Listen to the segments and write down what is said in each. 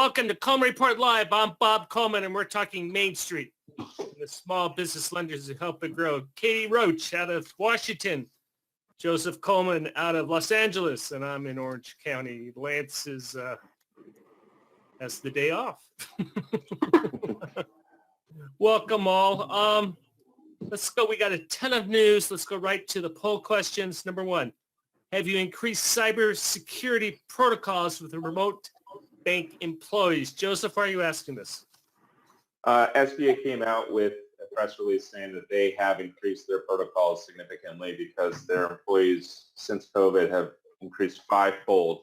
Welcome to Coleman Report Live. I'm Bob Coleman, and we're talking Main Street, the small business lenders who help it grow. Katie Roach out of Washington, Joseph Coleman out of Los Angeles, and I'm in Orange County. Lance is has the day off. Welcome all. Let's go. We got a ton of news. Let's go right to the poll questions. Number one, have you increased cybersecurity protocols with the remote bank employees? Joseph, why are you asking this? SBA came out with a press release saying that they have increased their protocols significantly because their employees since COVID have increased fivefold.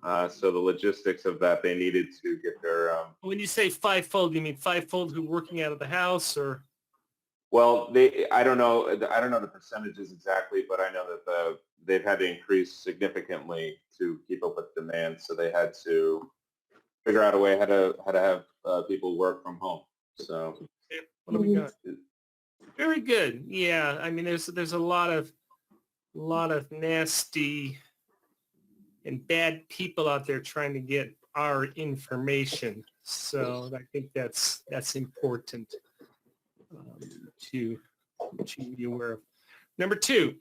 So the logistics of that, they needed to get their... When you say fivefold, you mean fivefold who are working out of the house, or? Well, I don't know the percentages exactly, but I know that they've had to increase significantly to keep up with demand. So they had to figure out a way how to have people work from home. So what do we got? Very good. Yeah, I mean, there's a lot of nasty and bad people out there trying to get our information. So I think that's important to be aware of. Number two,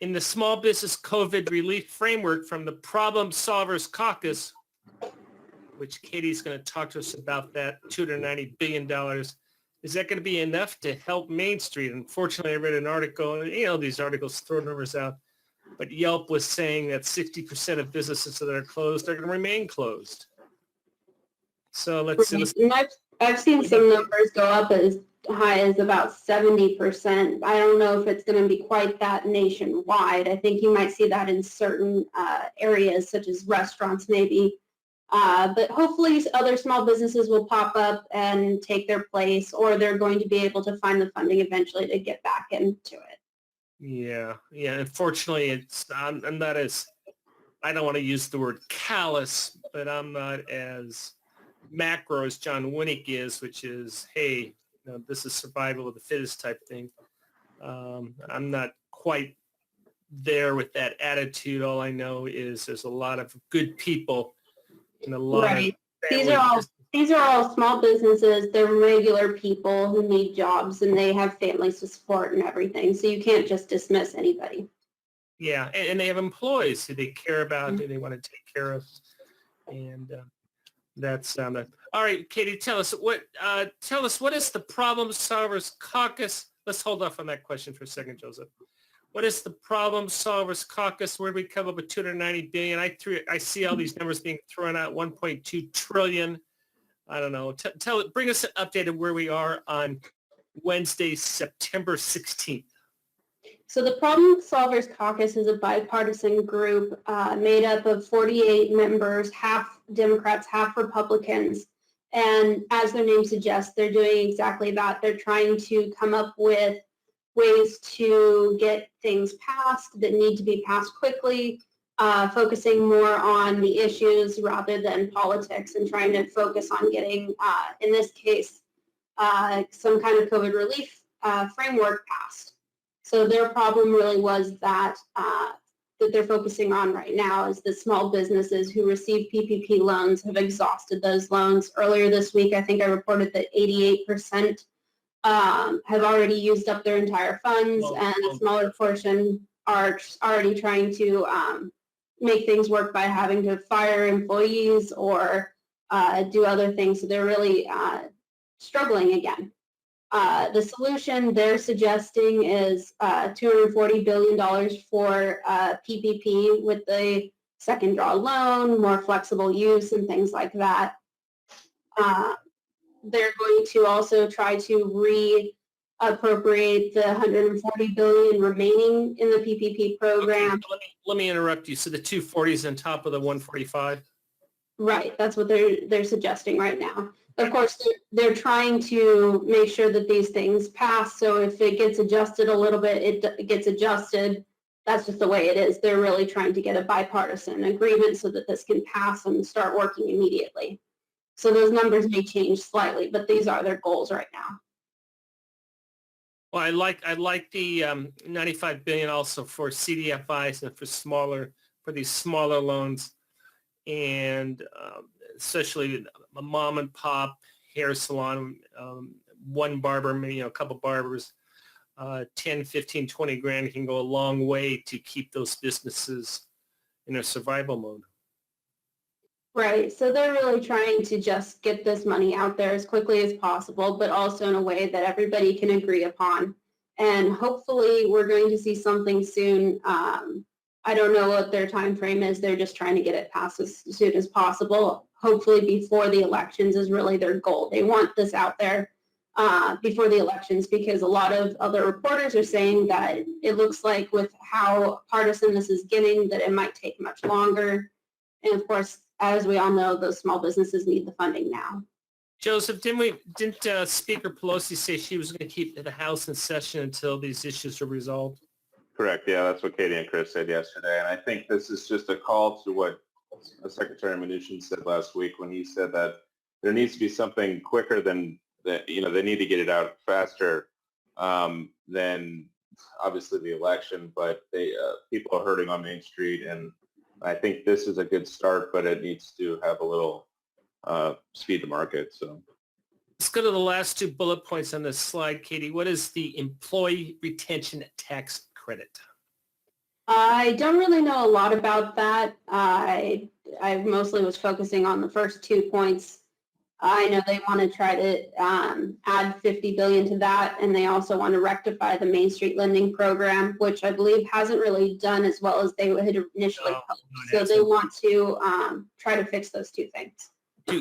in the small business COVID relief framework from the Problem Solvers Caucus, which Katie's going to talk to us about, that $290 billion, is that going to be enough to help Main Street? Unfortunately, I read an article, these articles throw numbers out, but Yelp was saying that 60% of businesses that are closed are going to remain closed. So let's see. I've seen some numbers go up as high as about 70%. I don't know if it's going to be quite that nationwide. I think you might see that in certain areas, such as restaurants maybe. But hopefully other small businesses will pop up and take their place, or they're going to be able to find the funding eventually to get back into it. Yeah. Unfortunately, I'm not as, I don't want to use the word callous, but I'm not as macro as John Winnick is, which is, hey, this is survival of the fittest type thing. I'm not quite there with that attitude. All I know is there's a lot of good people and a lot of these are all small businesses. They're regular people who need jobs, and they have families to support and everything. So you can't just dismiss anybody. Yeah, and they have employees who they care about, who they want to take care of, and that's all right. Katie, tell us what is the Problem Solvers Caucus? Let's hold off on that question for a second, Joseph. What is the Problem Solvers Caucus? Where do we come up with $290 billion? I see all these numbers being thrown out. 1.2 trillion. I don't know. Bring us updated where we are on Wednesday, September 16th. So the Problem Solvers Caucus is a bipartisan group made up of 48 members, half Democrats, half Republicans. And as their name suggests, they're doing exactly that. They're trying to come up with ways to get things passed that need to be passed quickly, focusing more on the issues rather than politics, and trying to focus on getting, in this case, some kind of COVID relief framework passed. So their problem really was that they're focusing on right now is the small businesses who receive PPP loans have exhausted those loans. Earlier this week, I think I reported that 88% have already used up their entire funds, and a smaller portion are already trying to make things work by having to fire employees or do other things. So they're really struggling again. The solution they're suggesting is $240 billion for PPP with the second draw loan, more flexible use, and things like that. They're going to also try to reappropriate the $140 billion remaining in the PPP program. Okay, let me interrupt you. So the 240 is on top of the 145? Right. That's what they're suggesting right now. Of course, they're trying to make sure that these things pass. So if it gets adjusted a little bit, it gets adjusted. That's just the way it is. They're really trying to get a bipartisan agreement so that this can pass and start working immediately. So those numbers may change slightly, but these are their goals right now. Well, I like the $95 billion also for CDFIs and for these smaller loans. And especially a mom and pop hair salon, one barber, maybe a couple barbers, 10, 15, 20 grand can go a long way to keep those businesses in a survival mode. Right. So they're really trying to just get this money out there as quickly as possible, but also in a way that everybody can agree upon. And hopefully we're going to see something soon. I don't know what their time frame is. They're just trying to get it passed as soon as possible. Hopefully before the elections is really their goal. They want this out there before the elections, because a lot of other reporters are saying that it looks like with how partisan this is getting, that it might take much longer. And of course, as we all know, those small businesses need the funding now. Joseph, didn't Speaker Pelosi say she was going to keep the House in session until these issues are resolved? Correct. Yeah, that's what Katie and Chris said yesterday. And I think this is just a call to what Secretary Mnuchin said last week when he said that there needs to be something quicker than that. You know, they need to get it out faster than obviously the election. But people are hurting on Main Street, and I think this is a good start, but it needs to have a little speed to market. So let's go to the last two bullet points on this slide, Katie. What is the employee retention tax credit? I don't really know a lot about that. I mostly was focusing on the first 2 points. I know they want to try to add $50 billion to that, and they also want to rectify the Main Street lending program, which I believe hasn't really done as well as they had initially hoped. So they want to try to fix those two things.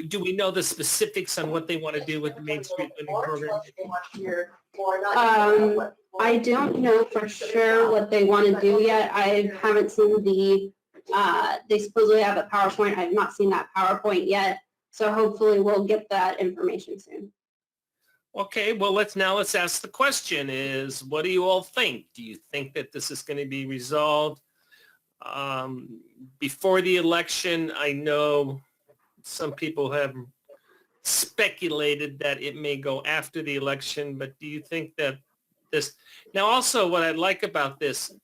Do we know the specifics on what they want to do with the Main Street lending program? I don't know for sure what they want to do yet. I haven't seen they supposedly have a PowerPoint. I have not seen that PowerPoint yet. So hopefully we'll get that information soon. Okay, well, let's ask the question is, what do you all think? Do you think that this is going to be resolved before the election? I know some people have speculated that it may go after the election, but do you think that this... Now, also, what I like about this,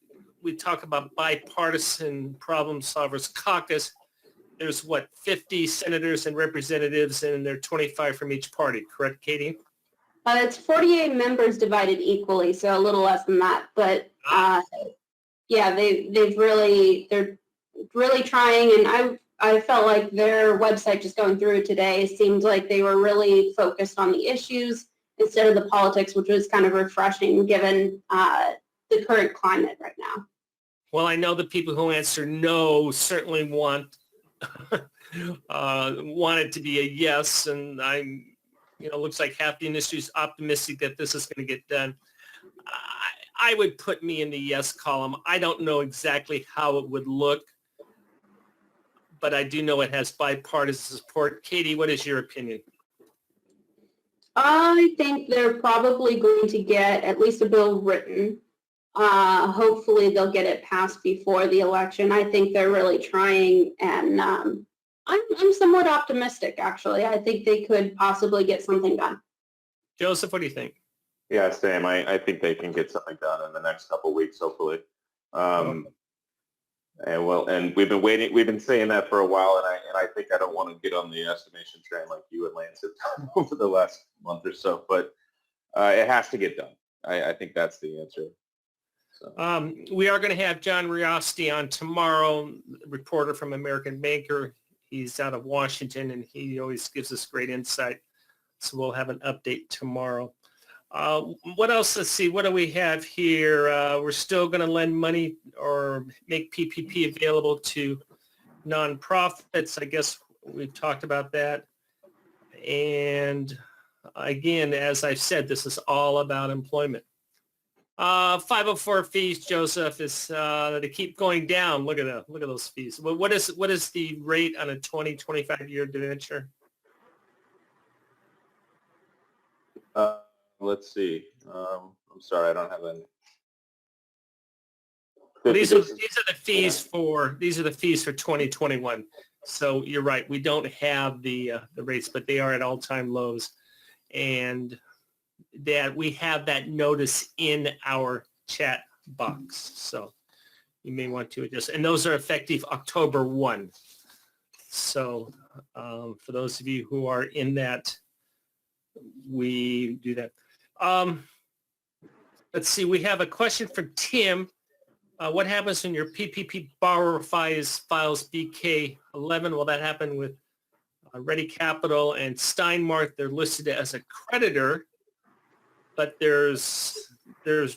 we talk about bipartisan problem solvers caucus. There's, 50 senators and representatives, and there are 25 from each party, correct, Katie? It's 48 members divided equally, so a little less than that. But yeah, they're really trying, and I felt like their website, just going through it today, seemed like they were really focused on the issues instead of the politics, which was kind of refreshing given the current climate right now. Well, I know the people who answer no certainly want it to be a yes, and I'm, looks like half the industry is optimistic that this is going to get done. I would put me in the yes column. I don't know exactly how it would look, but I do know it has bipartisan support. Katie, what is your opinion? I think they're probably going to get at least a bill written. Hopefully they'll get it passed before the election. I think they're really trying, and I'm somewhat optimistic, actually. I think they could possibly get something done. Joseph, what do you think? yeah, same. I think they can get something done in the next couple of weeks, hopefully. And we've been waiting. We've been saying that for a while, and I think I don't want to get on the estimation train like you and Lance have done over the last month or so. But it has to get done. I think that's the answer. So. We are going to have John Riosti on tomorrow, reporter from American Banker. He's out of Washington, and he always gives us great insight. So we'll have an update tomorrow. What else? Let's see. What do we have here? We're still going to lend money or make PPP available to nonprofits. I guess we've talked about that. And again, as I've said, this is all about employment. 504 fees, Joseph, is they keep going down. Look at those fees. What is the rate on a 25-year debenture? Let's see. I'm sorry, I don't have any. These are the fees for 2021. So you're right. We don't have the rates, but they are at all-time lows, and that we have that notice in our chat box. So you may want to adjust, and those are effective October 1. So For those of you who are in that, we do that. Let's see, we have a question from Tim. What happens when your PPP borrower files BK11? Well, that happened with Ready Capital and Steinmark. They're listed as a creditor, but there's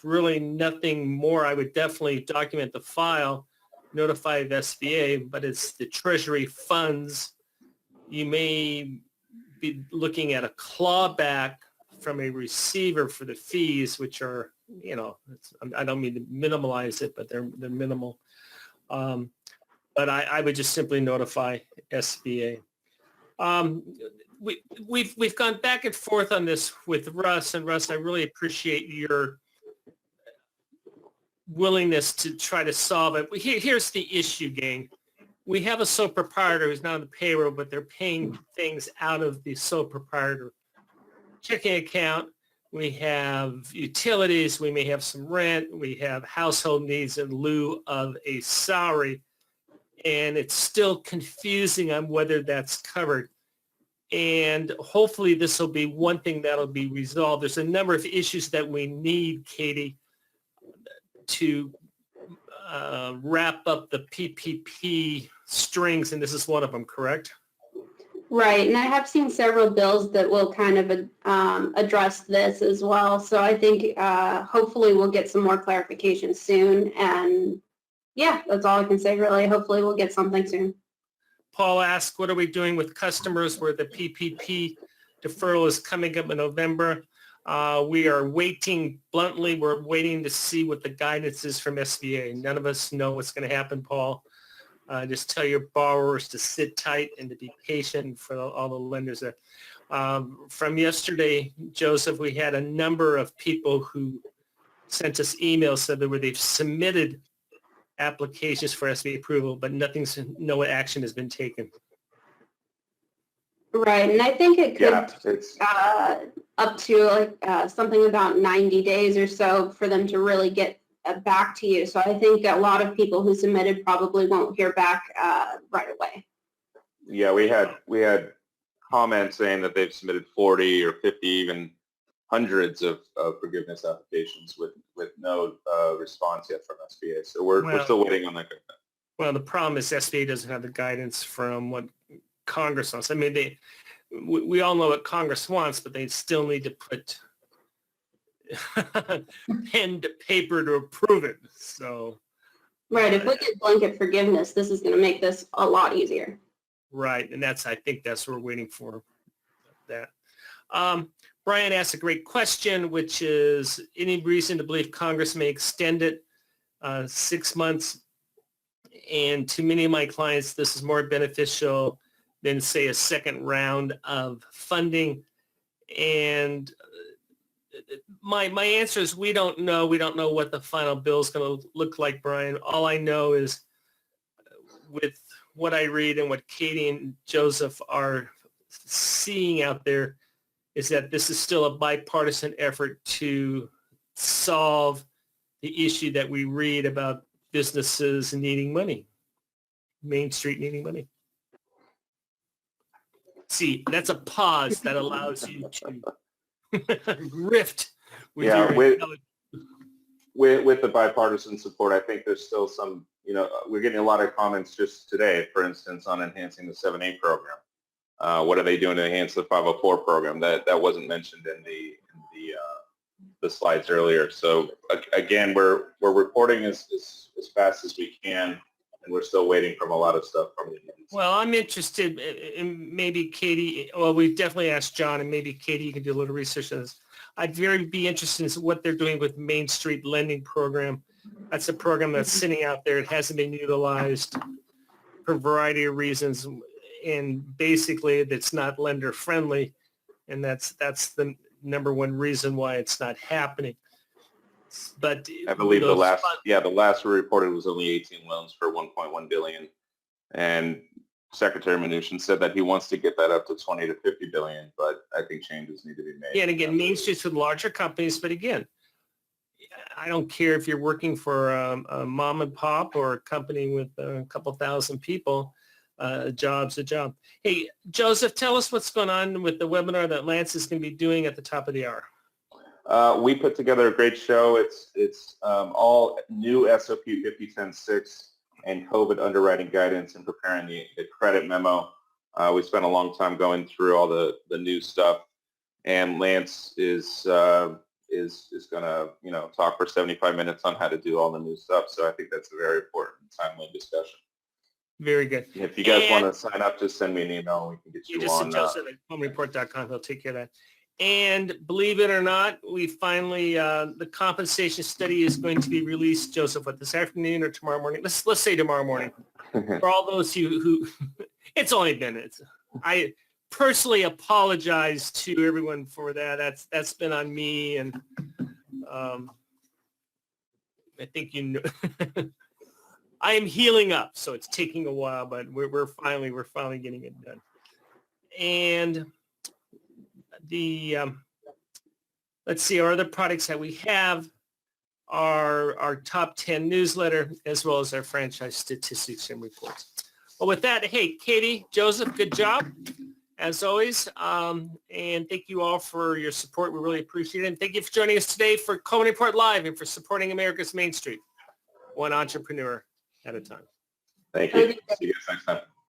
really nothing more. I would definitely document the file, notify of SBA, but it's the Treasury funds. You may be looking at a clawback from a receiver for the fees, which are, I don't mean to minimalize it, but they're minimal. But I would just simply notify SBA. We've gone back and forth on this with Russ, and Russ, I really appreciate your willingness to try to solve it. Here's the issue, gang. We have a sole proprietor who's not on the payroll, but they're paying things out of the sole proprietor checking account. We have utilities. We may have some rent. We have household needs in lieu of a salary. And it's still confusing on whether that's covered. And hopefully this will be one thing that'll be resolved. There's a number of issues that we need, Katie, to wrap up the PPP strings, and this is one of them, correct? Right, and I have seen several bills that will kind of address this as well. So I think hopefully we'll get some more clarification soon. And yeah, that's all I can say really. Hopefully we'll get something soon. Paul asked, what are we doing with customers where the PPP deferral is coming up in November? We are waiting, bluntly, we're waiting to see what the guidance is from SBA. None of us know what's going to happen, Paul. Just tell your borrowers to sit tight and to be patient for all the lenders there. From yesterday, Joseph, we had a number of people who sent us emails said that they've submitted applications for SBA approval, but no action has been taken. Right, and I think it could up to like something about 90 days or so for them to really get back to you. So I think a lot of people who submitted probably won't hear back right away. Yeah, we had comments saying that they've submitted 40 or 50, even hundreds of forgiveness applications with no response yet from SBA. So we're still waiting on that. Well, the problem is SBA doesn't have the guidance from what Congress wants. I mean, we all know what Congress wants, but they still need to put pen to paper to approve it. So, right, if we get blanket forgiveness, this is going to make this a lot easier. Right, and I think that's what we're waiting for. That. Brian asked a great question, which is any reason to believe Congress may extend it 6 months? And to many of my clients, this is more beneficial than, say, a second round of funding. And my answer is we don't know. We don't know what the final bill is going to look like, Brian. All I know is with what I read and what Katie and Joseph are seeing out there is that this is still a bipartisan effort to solve the issue that we read about businesses needing money, Main Street needing money. See, that's a pause that allows you to rift with with the bipartisan support. I think there's still some, we're getting a lot of comments just today, for instance, on enhancing the 7A program. What are they doing to enhance the 504 program? That wasn't mentioned in the slides earlier. So again, we're reporting as fast as we can, and we're still waiting from a lot of stuff from the agency. Well, I'm interested in maybe Katie. Well, we've definitely asked John, and maybe Katie, you can do a little research on this. I'd very be interested in what they're doing with Main Street Lending Program. That's a program that's sitting out there. It hasn't been utilized for a variety of reasons, and basically it's not lender friendly, and that's the number one reason why it's not happening. But I believe the last we reported was only 18 loans for 1.1 billion, and Secretary Mnuchin said that he wants to get that up to 20 to 50 billion, but I think changes need to be made. Yeah, and again, Main Street's with larger companies, but again, I don't care if you're working for a mom and pop or a company with a couple thousand people. A job's a job. Hey, Joseph, tell us what's going on with the webinar that Lance is going to be doing at the top of the hour. We put together a great show. It's all new SOP 5010-6 and COVID underwriting guidance and preparing the credit memo. We spent a long time going through all the new stuff, and Lance is going to talk for 75 minutes on how to do all the new stuff. So I think that's a very important, timely discussion. Very good. If you guys want to sign up, just send me an email and we can get you just on. Joseph at homereport.com. He'll take care of that. And believe it or not, we finally the compensation study is going to be released, Joseph, what, this afternoon or tomorrow morning? Let's say tomorrow morning. For all those who it's only been I personally apologize to everyone for that. That's been on me, and I think I am healing up, so it's taking a while, but we're finally getting it done. And the let's see, our other products that we have are our top 10 newsletter, as well as our franchise statistics and reports. Well, with that, hey, Katie, Joseph, good job as always, and thank you all for your support. We really appreciate it. And thank you for joining us today for Coleman Report Live and for supporting America's Main Street, one entrepreneur at a time. Thank you. See you guys next time.